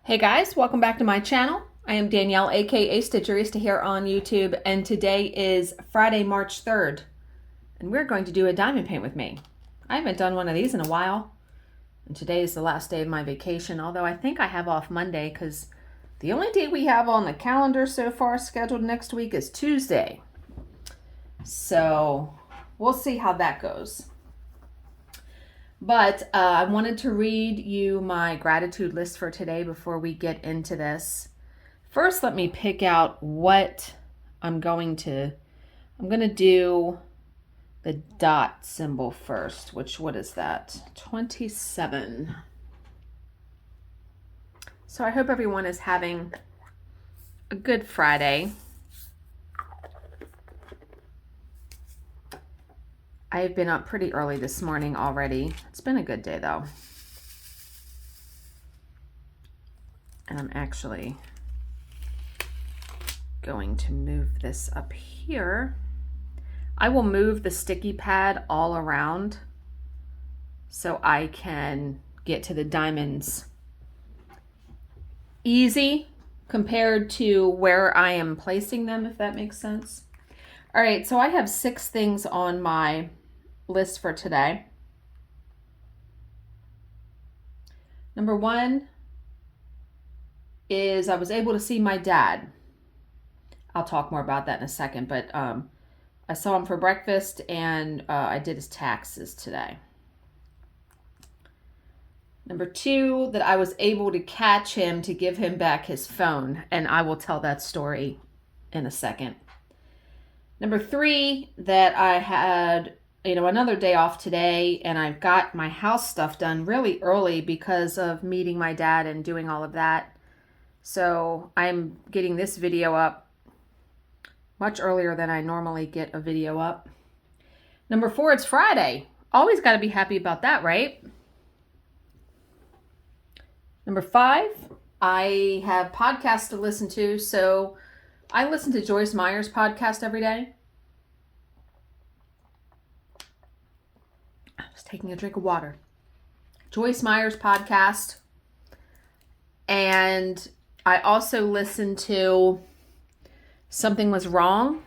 Hey guys, welcome back to my channel. I am Danielle, aka Stitcherista here on YouTube, and today is Friday, March 3rd, and we're going to do a diamond paint with me. I haven't done one of these in a while, and today is the last day of my vacation, although I think I have off Monday because the only day we have on the calendar so far scheduled next week is Tuesday. So we'll see how that goes. But I wanted to read you my gratitude list for today before we get into this. First, let me pick out what I'm going to do the dot symbol first, what is that? 27. So I hope everyone is having a good Friday. I've been up pretty early this morning already. It's been a good day though. And I'm actually going to move this up here. I will move the sticky pad all around so I can get to the diamonds easy compared to where I am placing them, if that makes sense. All right, so I have 6 things on my list for today. Number 1 is I was able to see my dad. I'll talk more about that in a second, but I saw him for breakfast and I did his taxes today. Number 2, that I was able to catch him to give him back his phone, and I will tell that story in a second. Number 3, that I had another day off today, and I've got my house stuff done really early because of meeting my dad and doing all of that. So I'm getting this video up much earlier than I normally get a video up. Number 4, it's Friday. Always got to be happy about that, right? Number 5, I have podcasts to listen to. So I listen to Joyce Meyer's podcast every day. Taking a drink of water. Joyce Meyer's podcast. And I also listen to Something Was Wrong.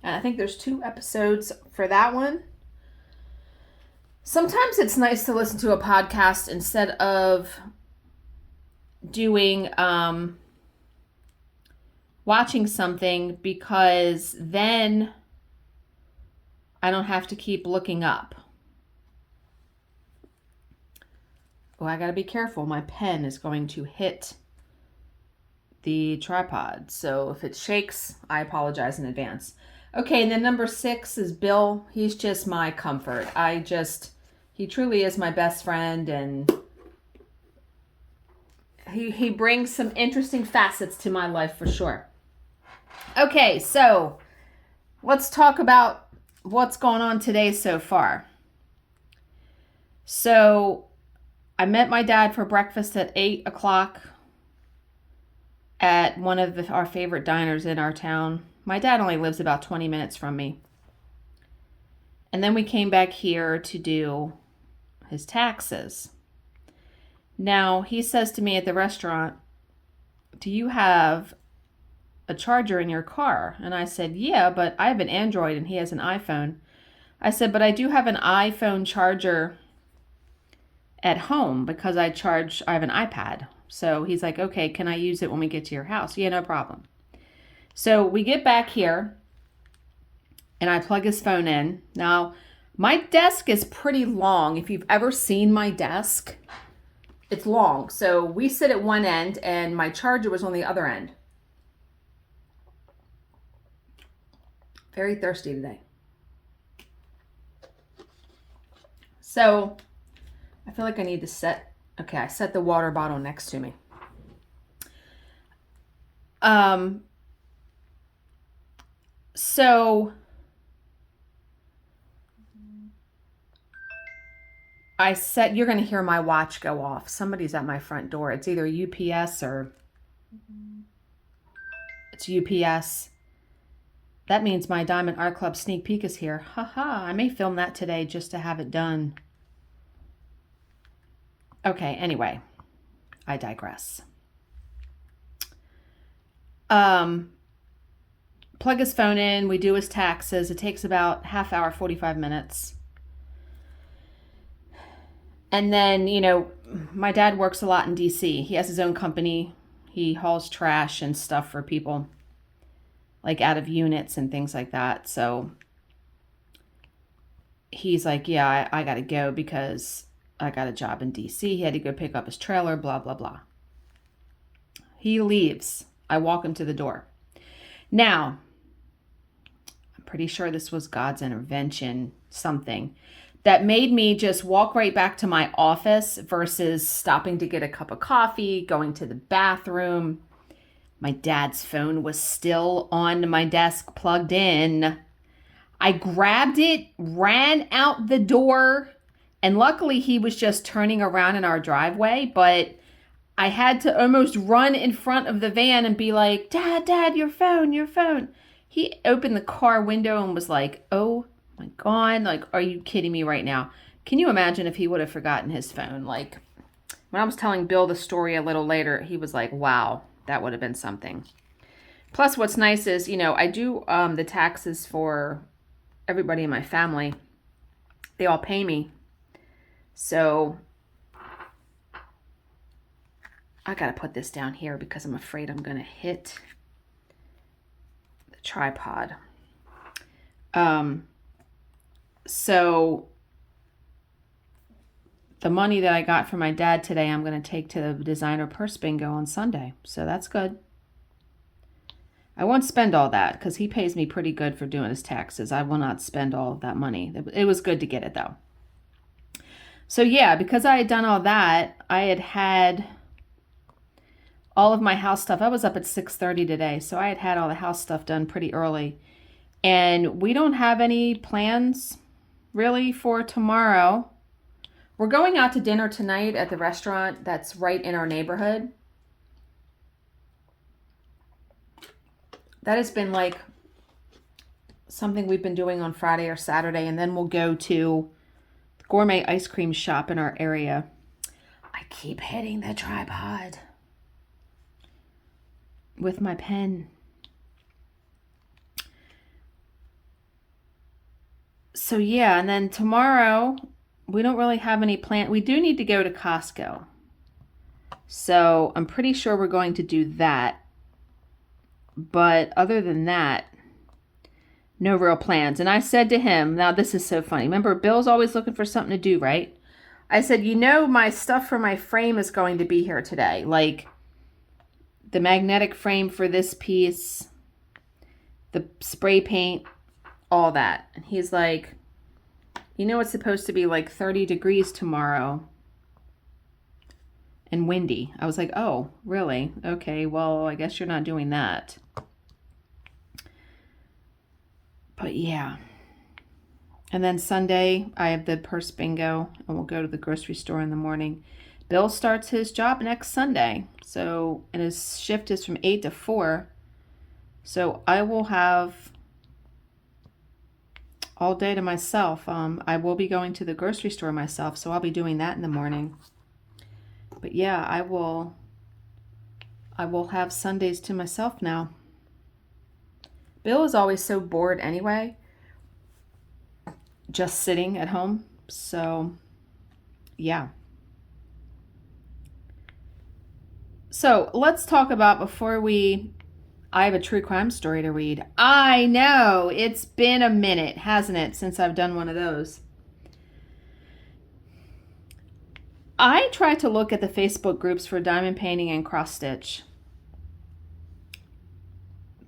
And I think there's 2 episodes for that one. Sometimes it's nice to listen to a podcast instead of doing watching something, because then I don't have to keep looking up. Oh, I gotta be careful. My pen is going to hit the tripod. So if it shakes, I apologize in advance. Okay, and then number 6 is Bill. He's just my comfort. He truly is my best friend, and he brings some interesting facets to my life for sure. Okay, so let's talk about what's going on today so far. So I met my dad for breakfast at 8 o'clock at one of our favorite diners in our town. My dad only lives about 20 minutes from me. And then we came back here to do his taxes. Now, he says to me at the restaurant, "Do you have a charger in your car?" And I said, "Yeah, but I have an Android and he has an iPhone." I said, "But I do have an iPhone charger at home because I have an iPad." So he's like, "Okay, can I use it when we get to your house?" "Yeah, no problem." So we get back here and I plug his phone in. Now, my desk is pretty long. If you've ever seen my desk, it's long. So we sit at one end and my charger was on the other end. Very thirsty today. So I feel like I need to I set the water bottle next to me. So you're going to hear my watch go off. Somebody's at my front door. It's either UPS or it's UPS. That means my Diamond Art Club sneak peek is here. Haha, I may film that today just to have it done. Okay, anyway, I digress. plug his phone in. We do his taxes. It takes about half hour, 45 minutes. And then, you know, my dad works a lot in DC. He has his own company. He hauls trash and stuff for people, like out of units and things like that. So he's like, yeah, I got to go because I got a job in DC. He had to go pick up his trailer, blah, blah, blah. He leaves. I walk him to the door. Now, I'm pretty sure this was God's intervention, something that made me just walk right back to my office versus stopping to get a cup of coffee, going to the bathroom. My dad's phone was still on my desk, plugged in. I grabbed it, ran out the door, and luckily he was just turning around in our driveway, but I had to almost run in front of the van and be like, Dad, your phone, your phone. He opened the car window and was like, oh my God, like, are you kidding me right now? Can you imagine if he would have forgotten his phone? Like, when I was telling Bill the story a little later, he was like, wow, that would have been something. Plus, what's nice is, you know, I do the taxes for everybody in my family. They all pay me. So I got to put this down here because I'm afraid I'm going to hit the tripod. So the money that I got from my dad today, I'm going to take to the designer purse bingo on Sunday. So that's good. I won't spend all that because he pays me pretty good for doing his taxes. I will not spend all of that money. It was good to get it though. So yeah, because I had done all that, I had all of my house stuff. I was up at 6:30 today, so I had all the house stuff done pretty early. And we don't have any plans really for tomorrow. We're going out to dinner tonight at the restaurant that's right in our neighborhood. That has been like something we've been doing on Friday or Saturday, and then we'll go to the gourmet ice cream shop in our area. I keep hitting the tripod with my pen. So yeah, and then tomorrow, we don't really have any plan. We do need to go to Costco. So I'm pretty sure we're going to do that. But other than that, no real plans. And I said to him, now this is so funny. Remember, Bill's always looking for something to do, right? I said, you know, my stuff for my frame is going to be here today. Like the magnetic frame for this piece, the spray paint, all that. And he's like, you know, it's supposed to be like 30 degrees tomorrow and windy. I was like, oh, really? Okay, well, I guess you're not doing that. But yeah. And then Sunday, I have the purse bingo, and we'll go to the grocery store in the morning. Bill starts his job next Sunday. So, and his shift is from 8 to 4. So I will have all day to myself. I will be going to the grocery store myself, so I'll be doing that in the morning. But yeah, I will have Sundays to myself now. Bill is always so bored anyway, just sitting at home. So yeah. So let's talk about I have a true crime story to read. I know, it's been a minute, hasn't it, since I've done one of those. I try to look at the Facebook groups for diamond painting and cross stitch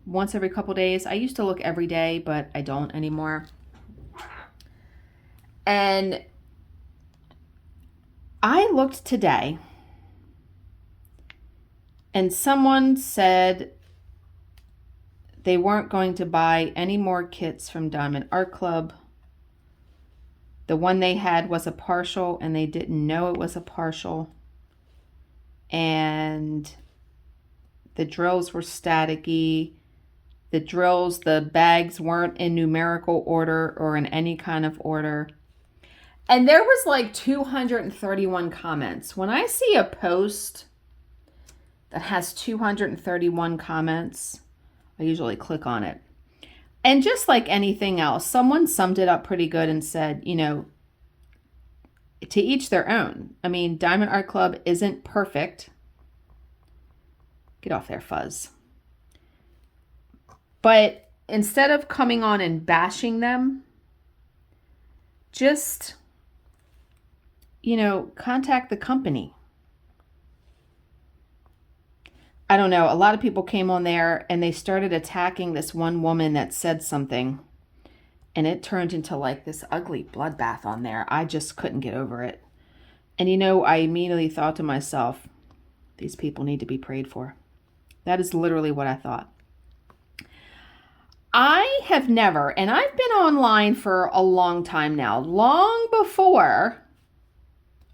once every couple days. I used to look every day, but I don't anymore. And I looked today, and someone said they weren't going to buy any more kits from Diamond Art Club. The one they had was a partial, and they didn't know it was a partial. And the drills were staticky. The bags weren't in numerical order or in any kind of order. And there was like 231 comments. When I see a post that has 231 comments. I usually click on it. And just like anything else, someone summed it up pretty good and said, you know, to each their own. I mean, Diamond Art Club isn't perfect. Get off there, Fuzz. But instead of coming on and bashing them, just, you know, contact the company. I don't know. A lot of people came on there and they started attacking this one woman that said something. And it turned into like this ugly bloodbath on there. I just couldn't get over it. And you know, I immediately thought to myself, these people need to be prayed for. That is literally what I thought. I have never, and I've been online for a long time now, long before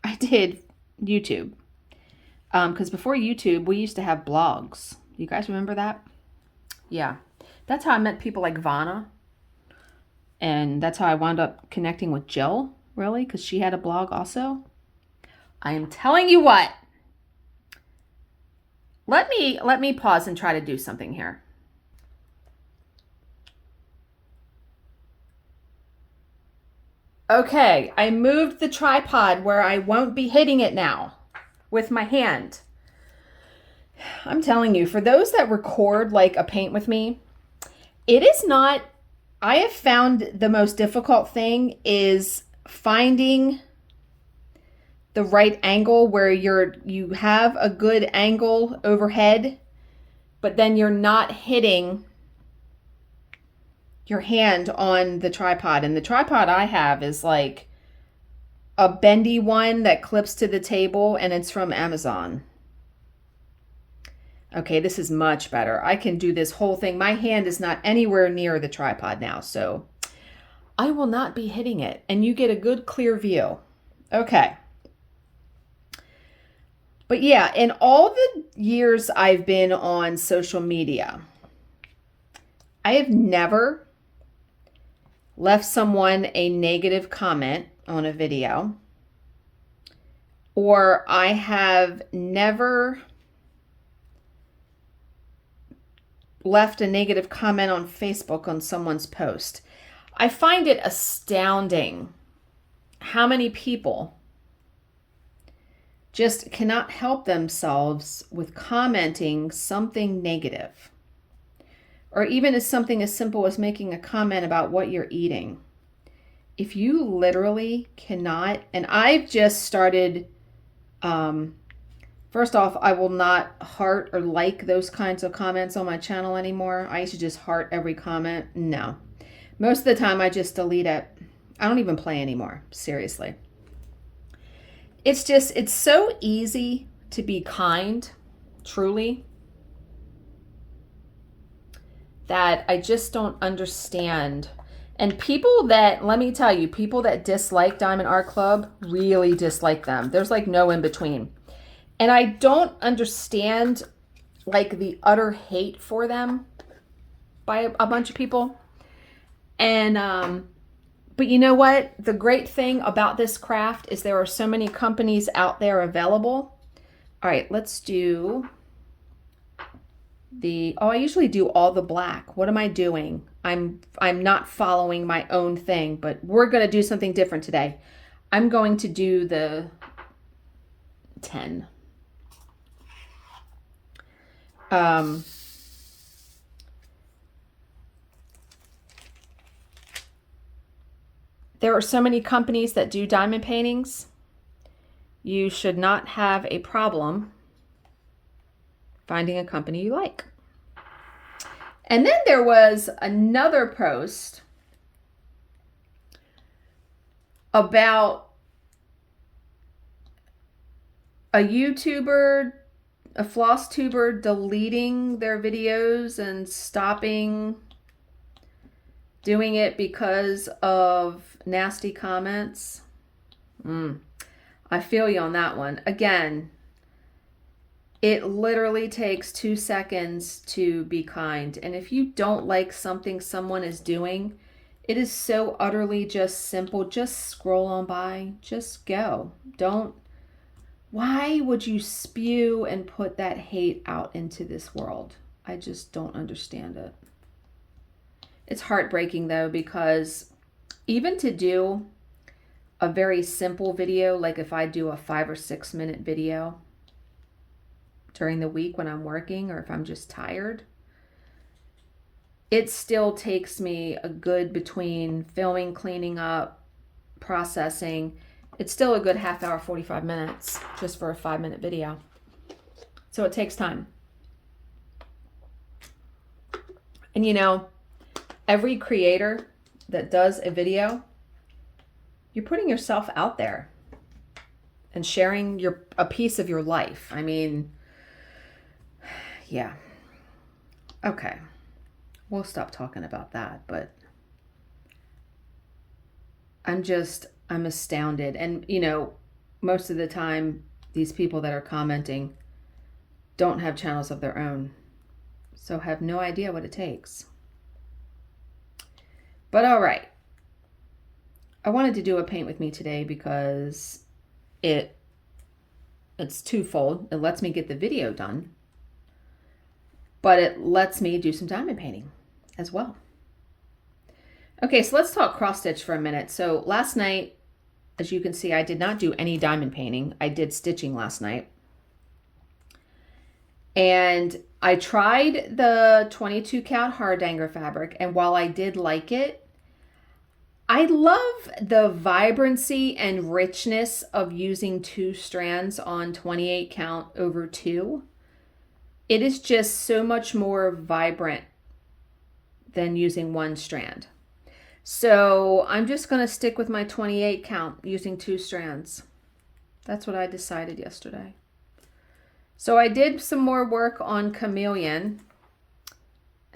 I did YouTube. Because before YouTube, we used to have blogs. You guys remember that? Yeah. That's how I met people like Vanna. And that's how I wound up connecting with Jill, really, because she had a blog also. I am telling you what. Let me pause and try to do something here. Okay, I moved the tripod where I won't be hitting it now with my hand. I'm telling you, for those that record like a paint with me, it is not, I have found the most difficult thing is finding the right angle where you have a good angle overhead, but then you're not hitting your hand on the tripod. And the tripod I have is like a bendy one that clips to the table, and it's from Amazon. Okay, this is much better. I can do this whole thing. My hand is not anywhere near the tripod now, so I will not be hitting it, and you get a good clear view. Okay. But yeah, in all the years I've been on social media, I have never left someone a negative comment on a video, or I have never left a negative comment on Facebook on someone's post. I find it astounding how many people just cannot help themselves with commenting something negative. Or even as something as simple as making a comment about what you're eating. If you literally cannot, and I've just started, first off, I will not heart or like those kinds of comments on my channel anymore. I used to just heart every comment. No. Most of the time I just delete it. I don't even play anymore, seriously. It's just, it's so easy to be kind, truly, that I just don't understand. And people that, let me tell you, people that dislike Diamond Art Club really dislike them. There's like no in between. And I don't understand like the utter hate for them by a bunch of people. And, but you know what? The great thing about this craft is there are so many companies out there available. All right, let's do I usually do all the black. What am I doing? I'm not following my own thing, but we're going to do something different today. I'm going to do the 10. There are so many companies that do diamond paintings. You should not have a problem finding a company you like. And then there was another post about a YouTuber, a floss tuber deleting their videos and stopping doing it because of nasty comments. I feel you on that one. Again, it literally takes 2 seconds to be kind. And if you don't like something someone is doing, it is so utterly just simple. Just scroll on by. Just go. Don't Why would you spew and put that hate out into this world? I just don't understand it. It's heartbreaking though, because even to do a very simple video, like if I do a 5 or 6 minute video during the week when I'm working, or if I'm just tired, it still takes me a good, between filming, cleaning up, processing, it's still a good half hour, 45 minutes just for a 5-minute video. So it takes time. And you know, every creator that does a video, you're putting yourself out there and sharing a piece of your life. I mean, yeah. Okay. We'll stop talking about that, but I'm astounded. And, you know, most of the time, these people that are commenting don't have channels of their own, so have no idea what it takes. But all right. I wanted to do a paint with me today because it's twofold. It lets me get the video done, but it lets me do some diamond painting as well. Okay, so let's talk cross stitch for a minute. So last night, as you can see, I did not do any diamond painting. I did stitching last night. And I tried the 22 count Hardanger fabric, and while I did like it, I love the vibrancy and richness of using 2 strands on 28 count over 2. It is just so much more vibrant than using 1 strand. So I'm just going to stick with my 28 count using 2 strands. That's what I decided yesterday. So I did some more work on Chameleon.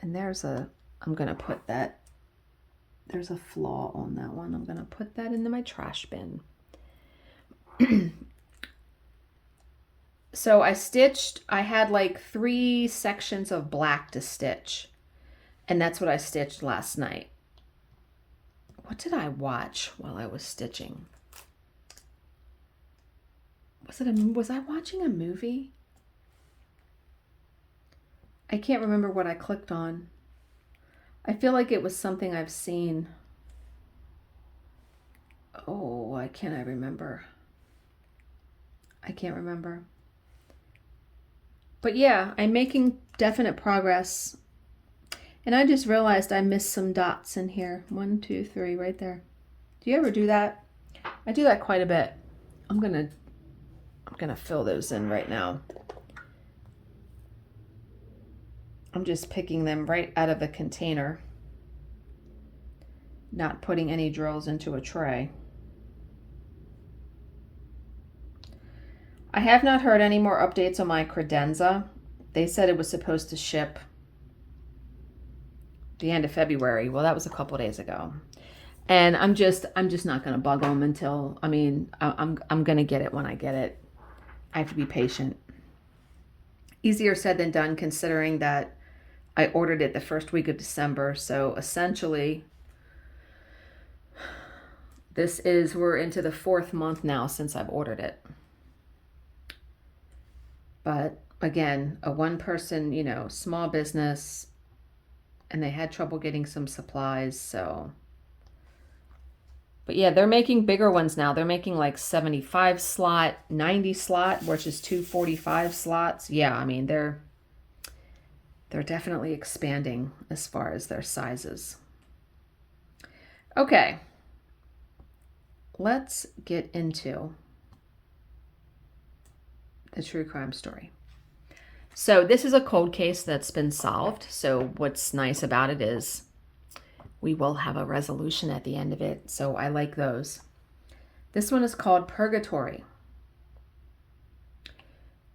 And I'm going to put that, there's a flaw on that one. I'm going to put that into my trash bin. So I had like 3 sections of black to stitch. And that's what I stitched last night. What did I watch while I was stitching? Was I watching a movie? I can't remember what I clicked on. I feel like it was something I've seen. Oh, why can't I remember? I can't remember. But yeah, I'm making definite progress. And I just realized I missed some dots in here. 1, 2, 3, right there. Do you ever do that? I do that quite a bit. I'm gonna fill those in right now. I'm just picking them right out of the container, not putting any drills into a tray. I have not heard any more updates on my credenza. They said it was supposed to ship the end of February. Well, that was a couple days ago. And I'm just not going to bug them until, I'm going to get it when I get it. I have to be patient. Easier said than done, considering that I ordered it the first week of December. So essentially, we're into the 4th month now since I've ordered it. But again, a 1-person, small business, and they had trouble getting some supplies, so. But yeah, they're making bigger ones now. They're making like 75 slot, 90 slot, which is 245 slots. Yeah, they're definitely expanding as far as their sizes. Okay, let's get into the true crime story. So this is a cold case that's been solved. So what's nice about it is we will have a resolution at the end of it. So I like those. This one is called Purgatory.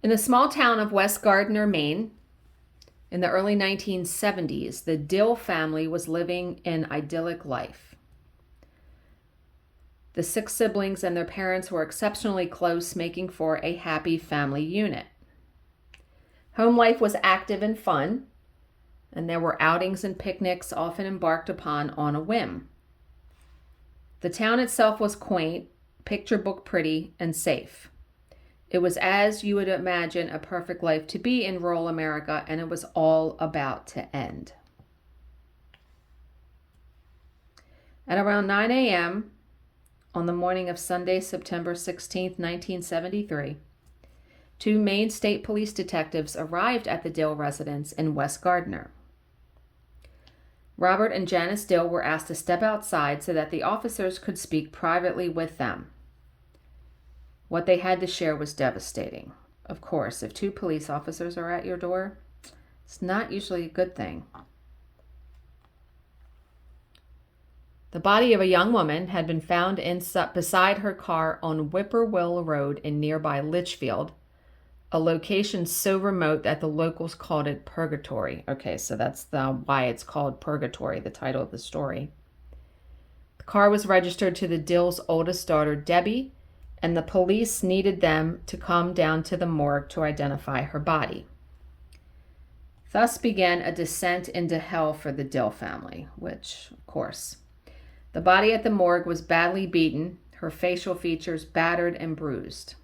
In the small town of West Gardner, Maine, in the early 1970s, the Dill family was living an idyllic life. The 6 siblings and their parents were exceptionally close, making for a happy family unit. Home life was active and fun, and there were outings and picnics often embarked upon on a whim. The town itself was quaint, picture book pretty, and safe. It was as you would imagine a perfect life to be in rural America, and it was all about to end. At around 9 a.m. on the morning of Sunday, September 16th, 1973, 2 Maine State Police detectives arrived at the Dill residence in West Gardner. Robert and Janice Dill were asked to step outside so that the officers could speak privately with them. What they had to share was devastating. Of course, if 2 police officers are at your door, it's not usually a good thing. The body of a young woman had been found beside her car on Whippoorwill Road in nearby Litchfield, a location so remote that the locals called it Purgatory. Okay, so that's why it's called Purgatory, the title of the story. The car was registered to the Dill's oldest daughter, Debbie, and the police needed them to come down to the morgue to identify her body. Thus began a descent into hell for the Dill family, which, of course. The body at the morgue was badly beaten, her facial features battered and bruised.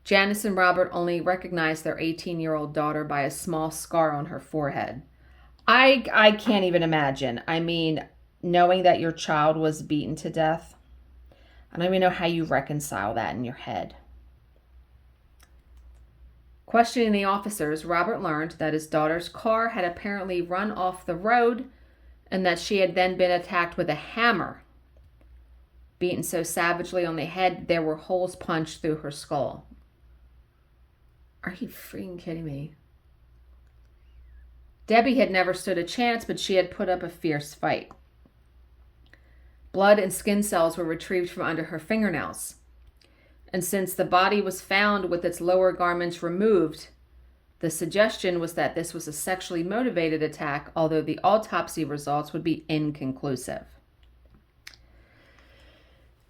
Janice and Robert only recognized their 18-year-old daughter by a small scar on her forehead. I can't even imagine. I mean, knowing that your child was beaten to death, I don't even know how you reconcile that in your head. Questioning the officers, Robert learned that his daughter's car had apparently run off the road and that she had then been attacked with a hammer. Beaten so savagely on the head, there were holes punched through her skull. Are you freaking kidding me? Debbie had never stood a chance, but she had put up a fierce fight. Blood and skin cells were retrieved from under her fingernails. And since the body was found with its lower garments removed, the suggestion was that this was a sexually motivated attack, although the autopsy results would be inconclusive.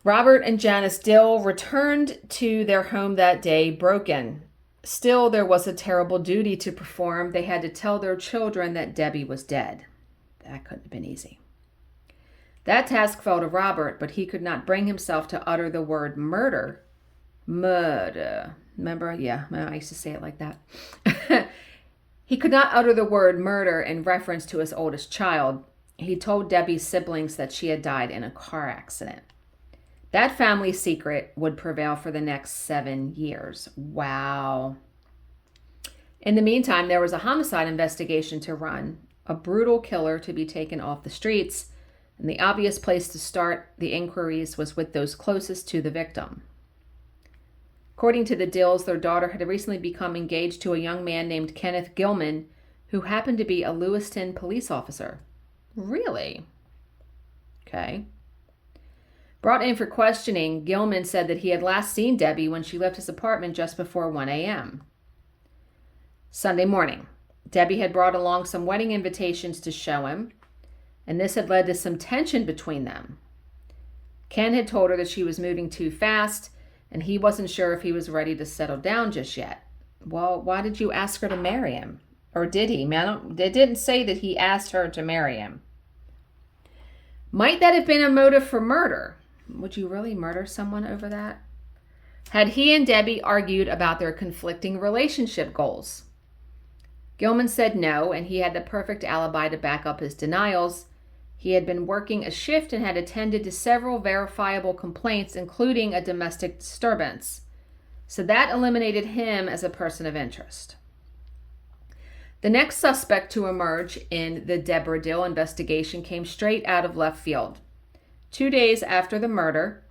Robert and Janice Dill returned to their home that day broken. Still, there was a terrible duty to perform. They had to tell their children that Debbie was dead. That couldn't have been easy. That task fell to Robert, but he could not bring himself to utter the word murder. Murder. Remember? Yeah, I used to say it like that. He could not utter the word murder in reference to his oldest child. He told Debbie's siblings that she had died in a car accident. That family secret would prevail for the next 7 years. Wow. In the meantime, there was a homicide investigation to run, a brutal killer to be taken off the streets, and the obvious place to start the inquiries was with those closest to the victim. According to the Dills, their daughter had recently become engaged to a young man named Kenneth Gilman, who happened to be a Lewiston police officer. Really? Okay. Brought in for questioning, Gilman said that he had last seen Debbie when she left his apartment just before 1 a.m. Sunday morning, Debbie had brought along some wedding invitations to show him, and this had led to some tension between them. Ken had told her that she was moving too fast, and he wasn't sure if he was ready to settle down just yet. Well, why did you ask her to marry him? Or did he? They didn't say that he asked her to marry him. Might that have been a motive for murder? Would you really murder someone over that? Had he and Debbie argued about their conflicting relationship goals? Gilman said no, and he had the perfect alibi to back up his denials. He had been working a shift and had attended to several verifiable complaints, including a domestic disturbance. So that eliminated him as a person of interest. The next suspect to emerge in the Deborah Dill investigation came straight out of left field. 2 days after the murder,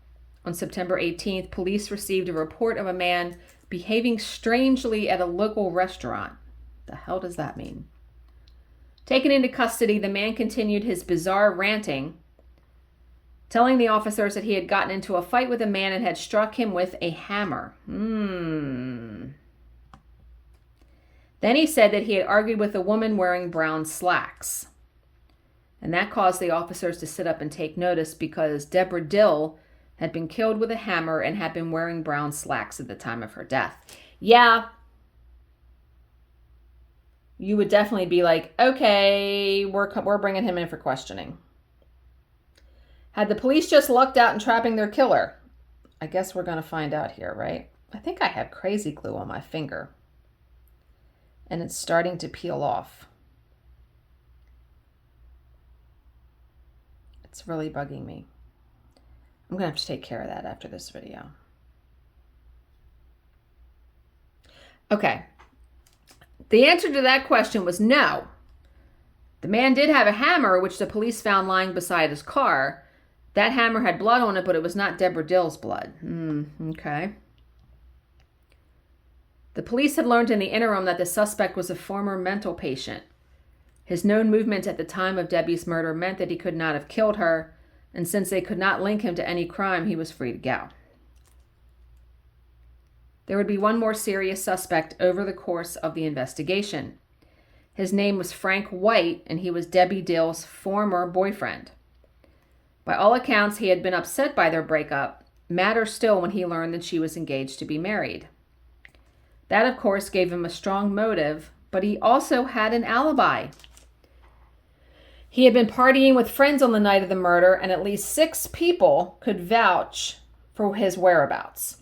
on September 18th, police received a report of a man behaving strangely at a local restaurant. The hell does that mean? Taken into custody, the man continued his bizarre ranting, telling the officers that he had gotten into a fight with a man and had struck him with a hammer. Then he said that he had argued with a woman wearing brown slacks. And that caused the officers to sit up and take notice because Deborah Dill had been killed with a hammer and had been wearing brown slacks at the time of her death. Yeah. You would definitely be like, okay, we're bringing him in for questioning. Had the police just lucked out in trapping their killer? I guess we're going to find out here, right? I think I have crazy glue on my finger. And it's starting to peel off. It's really bugging me. I'm going to have to take care of that after this video. Okay. The answer to that question was no. The man did have a hammer, which the police found lying beside his car. That hammer had blood on it, but it was not Deborah Dill's blood. Okay. The police had learned in the interim that the suspect was a former mental patient. His known movements at the time of Debbie's murder meant that he could not have killed her, and since they could not link him to any crime, he was free to go. There would be one more serious suspect over the course of the investigation. His name was Frank White, and he was Debbie Dill's former boyfriend. By all accounts, he had been upset by their breakup, madder still when he learned that she was engaged to be married. That, of course, gave him a strong motive, but he also had an alibi. He had been partying with friends on the night of the murder, and at least 6 people could vouch for his whereabouts.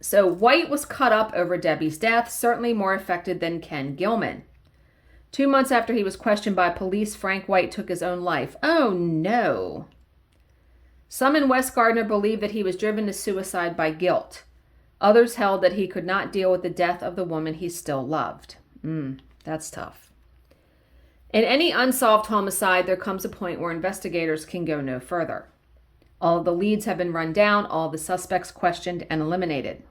So White was cut up over Debbie's death, certainly more affected than Ken Gilman. 2 months after he was questioned by police, Frank White took his own life. Oh, no. Some in West Gardner believed that he was driven to suicide by guilt. Others held that he could not deal with the death of the woman he still loved. That's tough. In any unsolved homicide, there comes a point where investigators can go no further. All of the leads have been run down, all the suspects questioned and eliminated.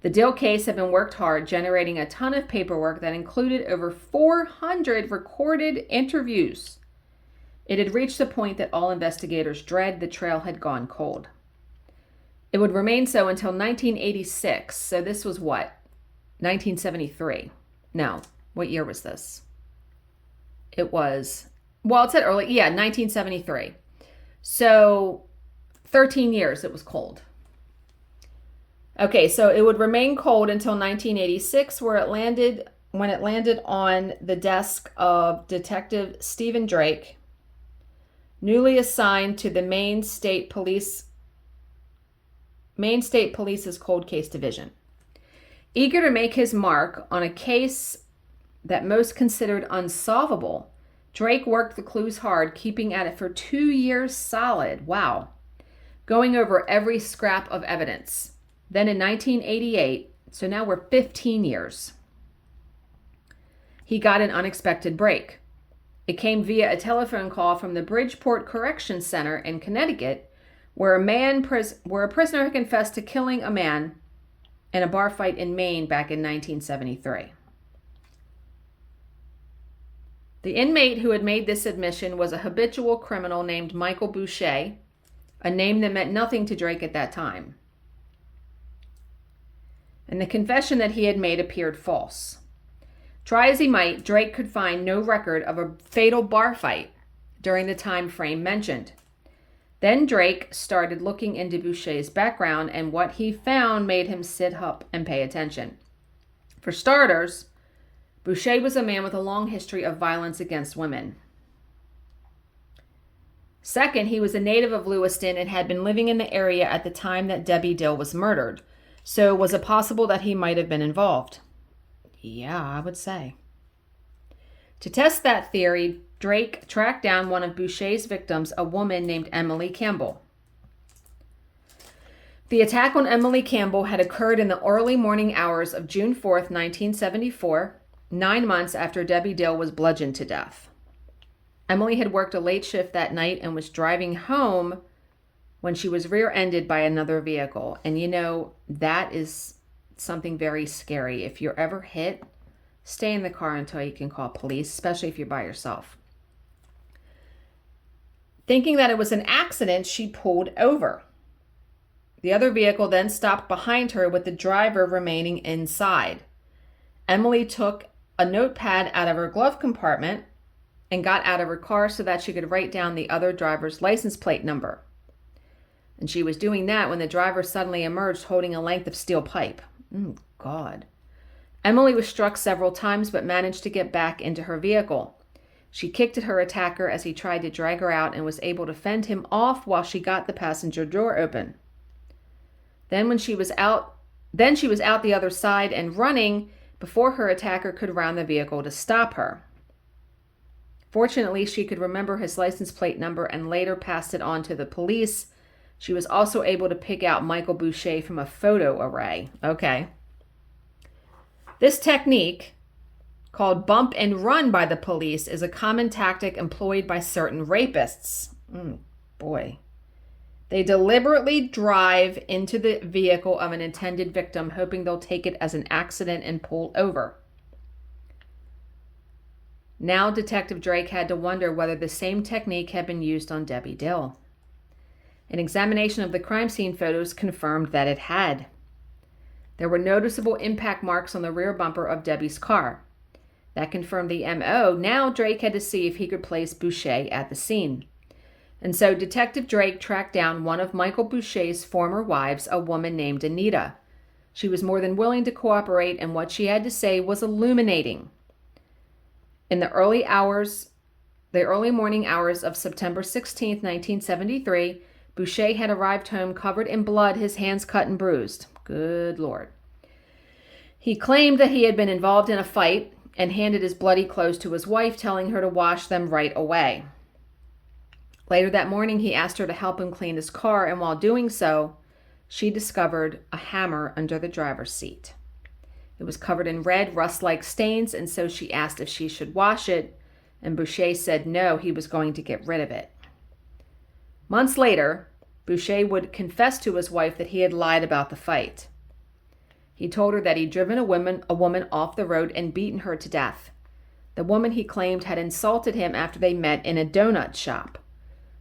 The Dill case had been worked hard, generating a ton of paperwork that included over 400 recorded interviews. It had reached the point that all investigators dread the trail had gone cold. It would remain so until 1986. So this was what? 1973. No. What year was this? It was, well, it said early. Yeah, 1973. So 13 years it was cold. Okay, so it would remain cold until 1986, when it landed on the desk of Detective Stephen Drake, newly assigned to the Maine State Police's Cold Case Division. Eager to make his mark on a case that most considered unsolvable, Drake worked the clues hard, keeping at it for 2 years solid. Wow. Going over every scrap of evidence. Then in 1988, so now we're 15 years, he got an unexpected break. It came via a telephone call from the Bridgeport Correction Center in Connecticut, where a prisoner had confessed to killing a man in a bar fight in Maine back in 1973. The inmate who had made this admission was a habitual criminal named Michael Boucher, a name that meant nothing to Drake at that time. And the confession that he had made appeared false. Try as he might, Drake could find no record of a fatal bar fight during the time frame mentioned. Then Drake started looking into Boucher's background, and what he found made him sit up and pay attention. For starters, Boucher was a man with a long history of violence against women. Second, he was a native of Lewiston and had been living in the area at the time that Debbie Dill was murdered. So was it possible that he might have been involved? Yeah, I would say. To test that theory, Drake tracked down one of Boucher's victims, a woman named Emily Campbell. The attack on Emily Campbell had occurred in the early morning hours of June 4th, 1974, 9 months after Debbie Dill was bludgeoned to death. Emily had worked a late shift that night and was driving home when she was rear-ended by another vehicle. And you know, that is something very scary. If you're ever hit, stay in the car until you can call police, especially if you're by yourself. Thinking that it was an accident, she pulled over. The other vehicle then stopped behind her with the driver remaining inside. Emily took a notepad out of her glove compartment and got out of her car so that she could write down the other driver's license plate number. And she was doing that when the driver suddenly emerged holding a length of steel pipe. God. Emily was struck several times but managed to get back into her vehicle. She kicked at her attacker as he tried to drag her out and was able to fend him off while she got the passenger door open. Then she was out the other side and running before her attacker could round the vehicle to stop her. Fortunately, she could remember his license plate number and later passed it on to the police. She was also able to pick out Michael Boucher from a photo array. Okay. This technique, called bump and run by the police, is a common tactic employed by certain rapists. Boy. They deliberately drive into the vehicle of an intended victim, hoping they'll take it as an accident and pull over. Now Detective Drake had to wonder whether the same technique had been used on Debbie Dill. An examination of the crime scene photos confirmed that it had. There were noticeable impact marks on the rear bumper of Debbie's car. That confirmed the MO. Now Drake had to see if he could place Boucher at the scene. And so Detective Drake tracked down one of Michael Boucher's former wives, a woman named Anita. She was more than willing to cooperate, and what she had to say was illuminating. In the early morning hours of September 16, 1973, Boucher had arrived home covered in blood, his hands cut and bruised. Good Lord. He claimed that he had been involved in a fight and handed his bloody clothes to his wife, telling her to wash them right away. Later that morning, he asked her to help him clean his car, and while doing so, she discovered a hammer under the driver's seat. It was covered in red, rust-like stains, and so she asked if she should wash it, and Boucher said no, he was going to get rid of it. Months later, Boucher would confess to his wife that he had lied about the fight. He told her that he'd driven a woman off the road and beaten her to death. The woman, he claimed, had insulted him after they met in a donut shop.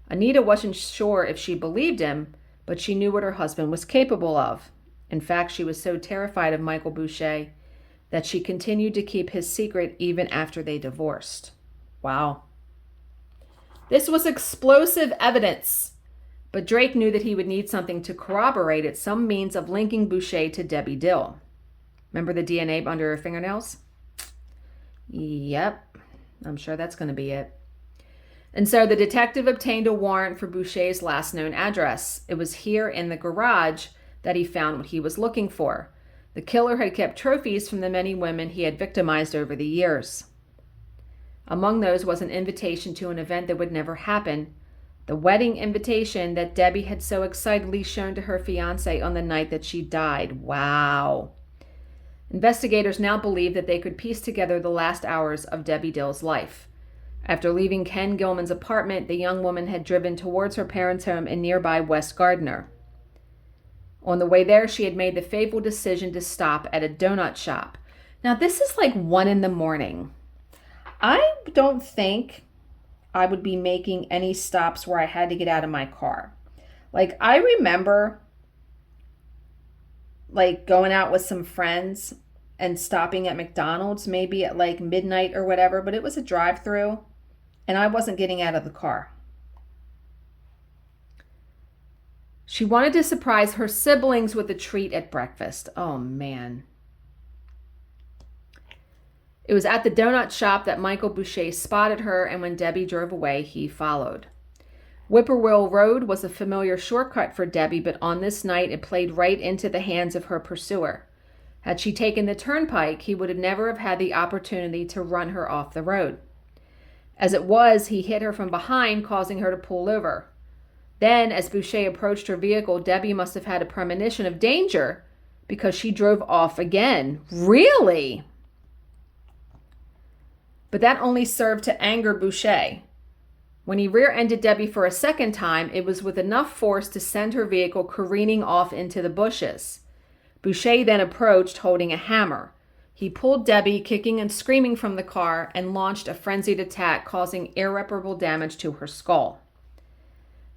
Anita wasn't sure if she believed him, but she knew what her husband was capable of. In fact, she was so terrified of Michael Boucher that she continued to keep his secret even after they divorced. Wow. This was explosive evidence, but Drake knew that he would need something to corroborate it, some means of linking Boucher to Debbie Dill. Remember the DNA under her fingernails? Yep, I'm sure that's going to be it. And so the detective obtained a warrant for Boucher's last known address. It was here in the garage that he found what he was looking for. The killer had kept trophies from the many women he had victimized over the years. Among those was an invitation to an event that would never happen, the wedding invitation that Debbie had so excitedly shown to her fiancé on the night that she died. Wow. Investigators now believed that they could piece together the last hours of Debbie Dill's life. After leaving Ken Gilman's apartment, the young woman had driven towards her parents' home in nearby West Gardner. On the way there, she had made the fateful decision to stop at a donut shop. Now, this is like 1 a.m. I don't think I would be making any stops where I had to get out of my car. Like, I remember like going out with some friends and stopping at McDonald's maybe at like midnight or whatever, but it was a drive-through and I wasn't getting out of the car. She wanted to surprise her siblings with a treat at breakfast. Oh, man. It was at the donut shop that Michael Boucher spotted her, and when Debbie drove away, he followed. Whippoorwill Road was a familiar shortcut for Debbie, but on this night, it played right into the hands of her pursuer. Had she taken the turnpike, he would have never have had the opportunity to run her off the road. As it was, he hit her from behind, causing her to pull over. Then, as Boucher approached her vehicle, Debbie must have had a premonition of danger because she drove off again. Really? But that only served to anger Boucher. When he rear-ended Debbie for a second time, it was with enough force to send her vehicle careening off into the bushes. Boucher then approached holding a hammer. He pulled Debbie, kicking and screaming, from the car and launched a frenzied attack, causing irreparable damage to her skull.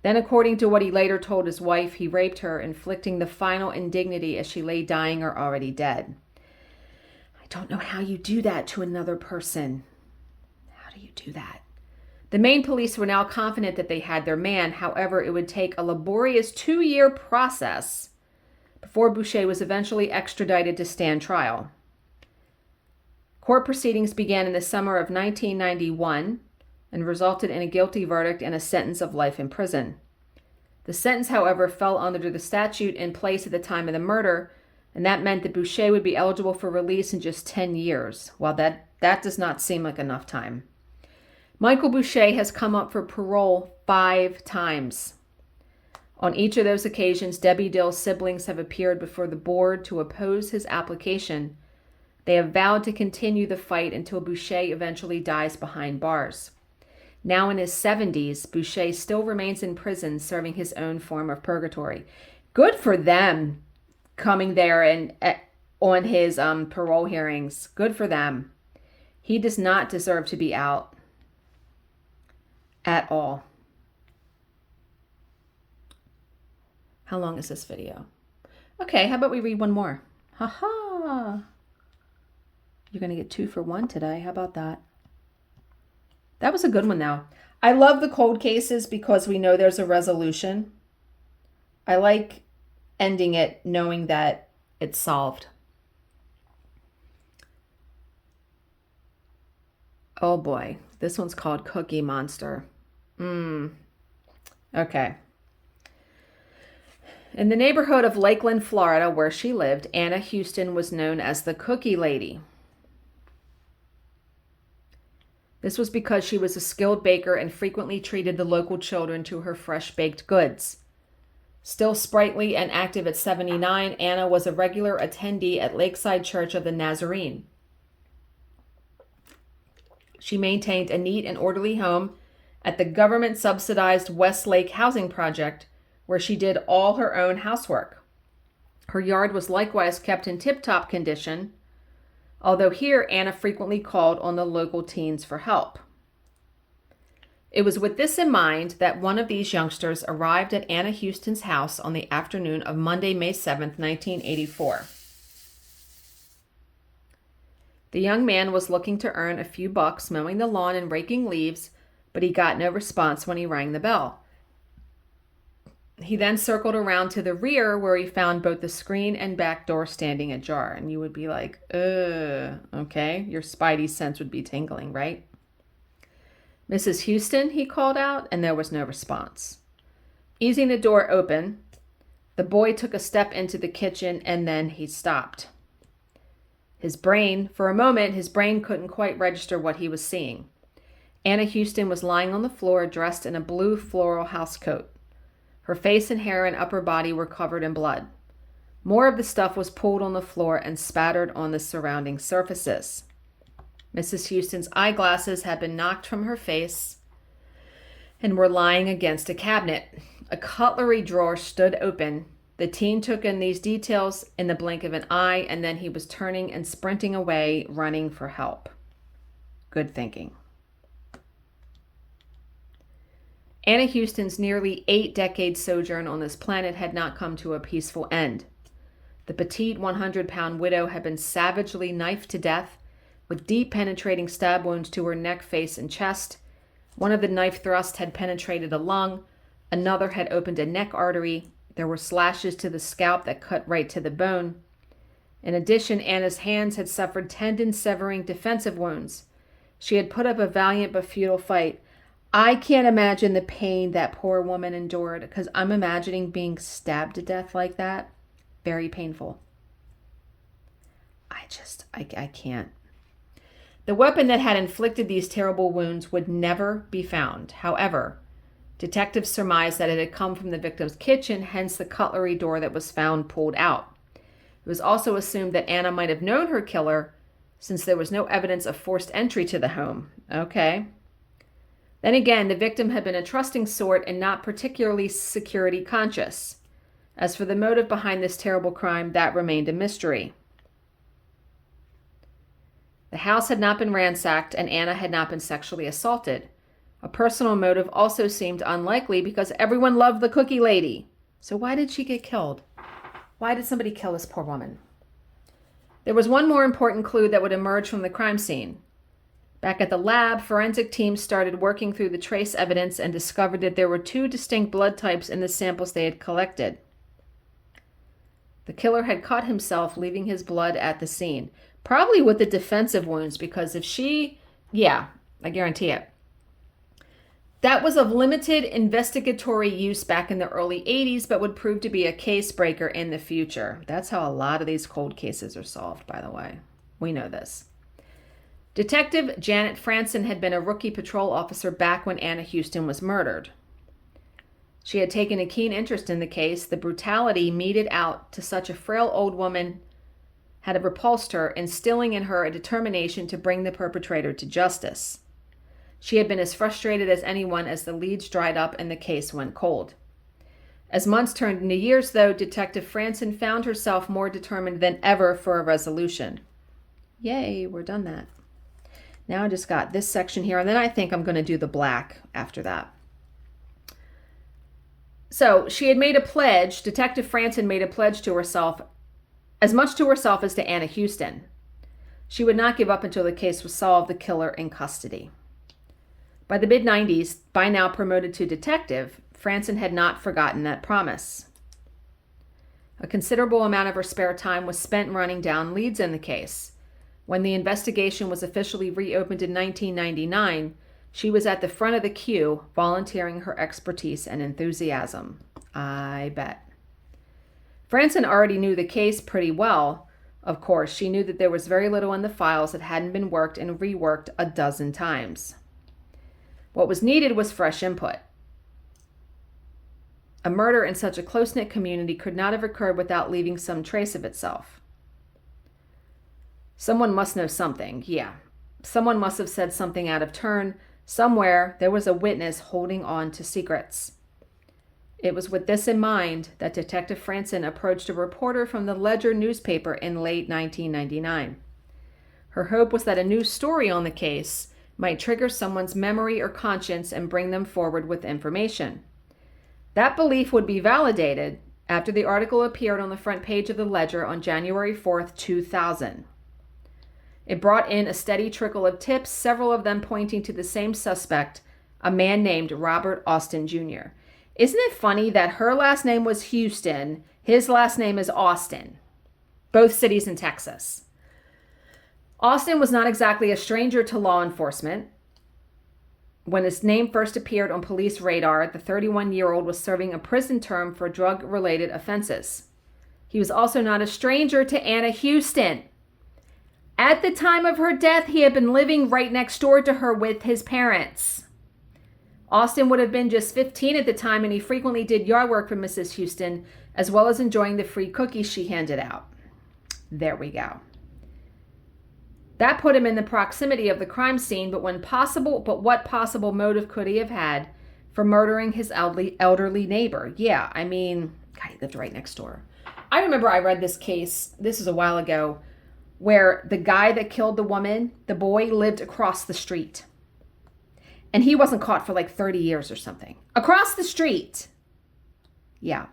Then, according to what he later told his wife, he raped her, inflicting the final indignity as she lay dying or already dead. I don't know how you do that to another person. How do you do that? The Maine police were now confident that they had their man. However, it would take a laborious 2-year process before Boucher was eventually extradited to stand trial. Court proceedings began in the summer of 1991 and resulted in a guilty verdict and a sentence of life in prison. The sentence, however, fell under the statute in place at the time of the murder, and that meant that Boucher would be eligible for release in just 10 years. While that does not seem like enough time. Michael Boucher has come up for parole 5 times. On each of those occasions, Debbie Dill's siblings have appeared before the board to oppose his application. They have vowed to continue the fight until Boucher eventually dies behind bars. Now in his 70s, Boucher still remains in prison serving his own form of purgatory. Good for them coming there and on his parole hearings. Good for them. He does not deserve to be out at all. How long is this video? Okay, how about we read one more? Ha-ha! You're going to get 2 for 1 today. How about that? That was a good one, though. I love the cold cases because we know there's a resolution. I like ending it knowing that it's solved. Oh boy, this one's called Cookie Monster. Okay. In the neighborhood of Lakeland, Florida, where she lived, Anna Houston was known as the Cookie Lady. This was because she was a skilled baker and frequently treated the local children to her fresh-baked goods. Still sprightly and active at 79, Anna was a regular attendee at Lakeside Church of the Nazarene. She maintained a neat and orderly home at the government-subsidized Westlake housing project, where she did all her own housework. Her yard was likewise kept in tip-top condition, although here Anna frequently called on the local teens for help. It was with this in mind that one of these youngsters arrived at Anna Houston's house on the afternoon of Monday, May 7th, 1984. The young man was looking to earn a few bucks mowing the lawn and raking leaves, but he got no response when he rang the bell. He then circled around to the rear where he found both the screen and back door standing ajar. And you would be like, okay. Your spidey sense would be tingling, right? Mrs. Houston, he called out, and there was no response. Easing the door open, the boy took a step into the kitchen, and then he stopped. For a moment, his brain couldn't quite register what he was seeing. Anna Houston was lying on the floor, dressed in a blue floral housecoat. Her face and hair and upper body were covered in blood. More of the stuff was pulled on the floor and spattered on the surrounding surfaces. Mrs. Houston's eyeglasses had been knocked from her face and were lying against a cabinet. A cutlery drawer stood open. The teen took in these details in the blink of an eye, and then he was turning and sprinting away, running for help. Good thinking. Anna Houston's nearly 8-decade sojourn on this planet had not come to a peaceful end. The petite 100-pound widow had been savagely knifed to death, with deep penetrating stab wounds to her neck, face, and chest. One of the knife thrusts had penetrated a lung. Another had opened a neck artery. There were slashes to the scalp that cut right to the bone. In addition, Anna's hands had suffered tendon-severing defensive wounds. She had put up a valiant but futile fight. I can't imagine the pain that poor woman endured, because I'm imagining being stabbed to death like that. Very painful. I can't. The weapon that had inflicted these terrible wounds would never be found. However, detectives surmised that it had come from the victim's kitchen, hence the cutlery door that was found pulled out. It was also assumed that Anna might have known her killer, since there was no evidence of forced entry to the home. Okay. Then again, the victim had been a trusting sort and not particularly security conscious. As for the motive behind this terrible crime, that remained a mystery. The house had not been ransacked, and Anna had not been sexually assaulted. A personal motive also seemed unlikely because everyone loved the Cookie Lady. So why did she get killed? Why did somebody kill this poor woman? There was one more important clue that would emerge from the crime scene. Back at the lab, forensic teams started working through the trace evidence and discovered that there were 2 distinct blood types in the samples they had collected. The killer had cut himself, leaving his blood at the scene. Probably with the defensive wounds, because if I guarantee it. That was of limited investigatory use back in the early 80s, but would prove to be a case breaker in the future. That's how a lot of these cold cases are solved, by the way. We know this. Detective Janet Franson had been a rookie patrol officer back when Anna Houston was murdered. She had taken a keen interest in the case. The brutality meted out to such a frail old woman had repulsed her, instilling in her a determination to bring the perpetrator to justice. She had been as frustrated as anyone as the leads dried up and the case went cold. As months turned into years, though, Detective Franson found herself more determined than ever for a resolution. Yay, we're done that. Now I just got this section here, and then I think I'm going to do the black after that. So she had made a pledge, Detective Franson made a pledge to herself, as much to herself as to Anna Houston. She would not give up until the case was solved, the killer in custody. By the mid-90s, by now promoted to detective, Franson had not forgotten that promise. A considerable amount of her spare time was spent running down leads in the case. When the investigation was officially reopened in 1999, she was at the front of the queue, volunteering her expertise and enthusiasm. I bet. Franson already knew the case pretty well. Of course, she knew that there was very little in the files that hadn't been worked and reworked a dozen times. What was needed was fresh input. A murder in such a close-knit community could not have occurred without leaving some trace of itself. Someone must know something, yeah. Someone must have said something out of turn. Somewhere there was a witness holding on to secrets. It was with this in mind that Detective Franson approached a reporter from the Ledger newspaper in late 1999. Her hope was that a new story on the case might trigger someone's memory or conscience and bring them forward with information. That belief would be validated after the article appeared on the front page of the Ledger on January 4th, 2000. It brought in a steady trickle of tips, several of them pointing to the same suspect, a man named Robert Austin Jr. Isn't it funny that her last name was Houston, his last name is Austin, both cities in Texas? Austin was not exactly a stranger to law enforcement. When his name first appeared on police radar, the 31-year-old was serving a prison term for drug-related offenses. He was also not a stranger to Anna Houston. At the time of her death, he had been living right next door to her with his parents. Austin would have been just 15 at the time, and he frequently did yard work for Mrs. Houston, as well as enjoying the free cookies she handed out. There we go. That put him in the proximity of the crime scene, but what possible motive could he have had for murdering his elderly neighbor? Yeah, I mean, God, he lived right next door. I remember I read this case, this was a while ago, where the guy that killed the woman, the boy, lived across the street. And he wasn't caught for like 30 years or something. Across the street. Yeah.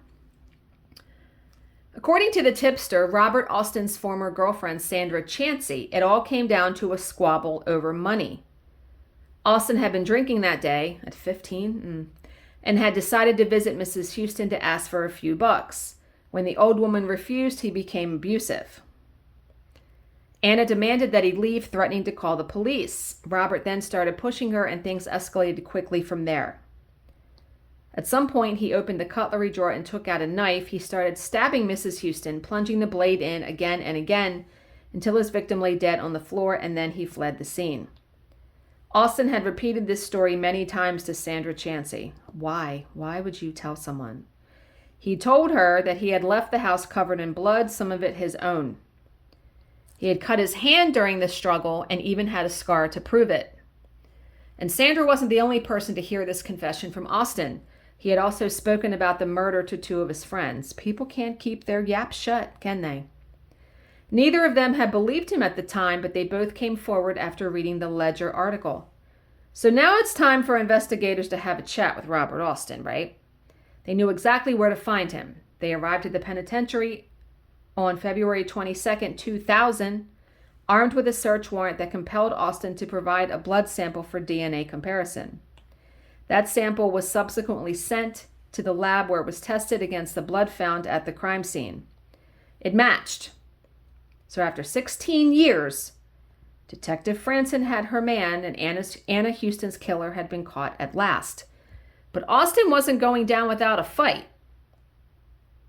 According to the tipster, Robert Austin's former girlfriend, Sandra Chancey, it all came down to a squabble over money. Austin had been drinking that day, at 15, and had decided to visit Mrs. Houston to ask for a few bucks. When the old woman refused, he became abusive. Anna demanded that he leave, threatening to call the police. Robert then started pushing her, and things escalated quickly from there. At some point, he opened the cutlery drawer and took out a knife. He started stabbing Mrs. Houston, plunging the blade in again and again until his victim lay dead on the floor, and then he fled the scene. Austin had repeated this story many times to Sandra Chancey. Why? Why would you tell someone? He told her that he had left the house covered in blood, some of it his own. He had cut his hand during the struggle and even had a scar to prove it. And Sandra wasn't the only person to hear this confession from Austin. He had also spoken about the murder to two of his friends. People can't keep their yaps shut, can they? Neither of them had believed him at the time, but they both came forward after reading the Ledger article. So now it's time for investigators to have a chat with Robert Austin, right? They knew exactly where to find him. They arrived at the penitentiary on February 22nd, 2000, armed with a search warrant that compelled Austin to provide a blood sample for DNA comparison. That sample was subsequently sent to the lab where it was tested against the blood found at the crime scene. It matched. So after 16 years, Detective Franson had her man, and Anna Houston's killer had been caught at last. But Austin wasn't going down without a fight.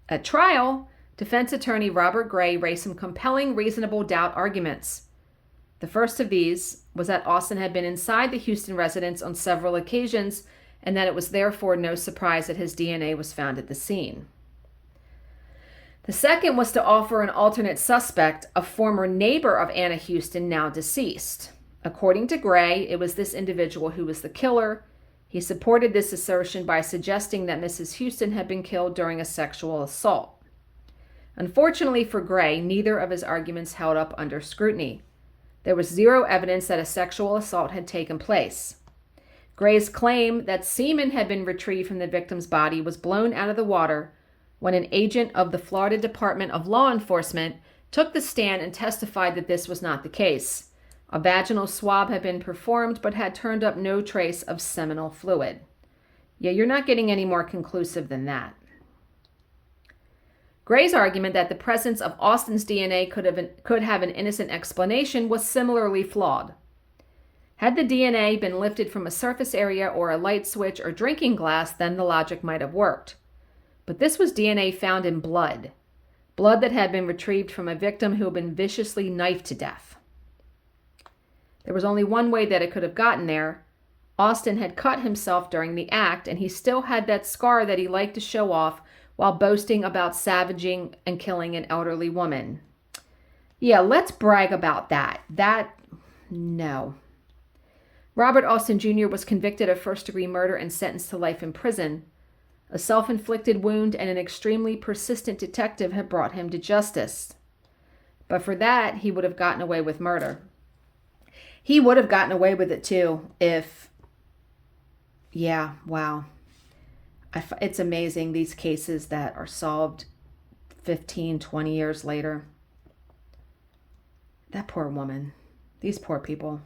At trial, defense attorney Robert Gray raised some compelling reasonable doubt arguments. The first of these was that Austin had been inside the Houston residence on several occasions, and that it was therefore no surprise that his DNA was found at the scene. The second was to offer an alternate suspect, a former neighbor of Anna Houston, now deceased. According to Gray, it was this individual who was the killer. He supported this assertion by suggesting that Mrs. Houston had been killed during a sexual assault. Unfortunately for Gray, neither of his arguments held up under scrutiny. There was zero evidence that a sexual assault had taken place. Gray's claim that semen had been retrieved from the victim's body was blown out of the water when an agent of the Florida Department of Law Enforcement took the stand and testified that this was not the case. A vaginal swab had been performed but had turned up no trace of seminal fluid. Yeah, you're not getting any more conclusive than that. Gray's argument that the presence of Austin's DNA could have an innocent explanation was similarly flawed. Had the DNA been lifted from a surface area or a light switch or drinking glass, then the logic might have worked. But this was DNA found in blood that had been retrieved from a victim who had been viciously knifed to death. There was only one way that it could have gotten there. Austin had cut himself during the act, and he still had that scar that he liked to show off while boasting about savaging and killing an elderly woman. Yeah, let's brag about that. No. Robert Austin Jr. was convicted of first-degree murder and sentenced to life in prison. A self-inflicted wound and an extremely persistent detective had brought him to justice. But for that, he would have gotten away with murder. He would have gotten away with it too if, yeah, wow. It's amazing, these cases that are solved 15, 20 years later. That poor woman. These poor people.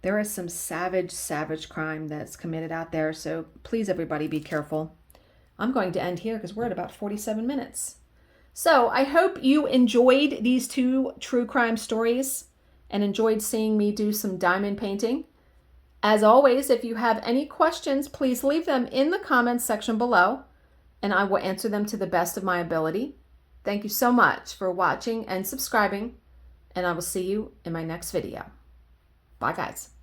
There is some savage crime that's committed out there, so please, everybody, be careful. I'm going to end here because we're at about 47 minutes. So I hope you enjoyed these 2 true crime stories and enjoyed seeing me do some diamond painting. As always, if you have any questions, please leave them in the comments section below, and I will answer them to the best of my ability. Thank you so much for watching and subscribing, and I will see you in my next video. Bye, guys.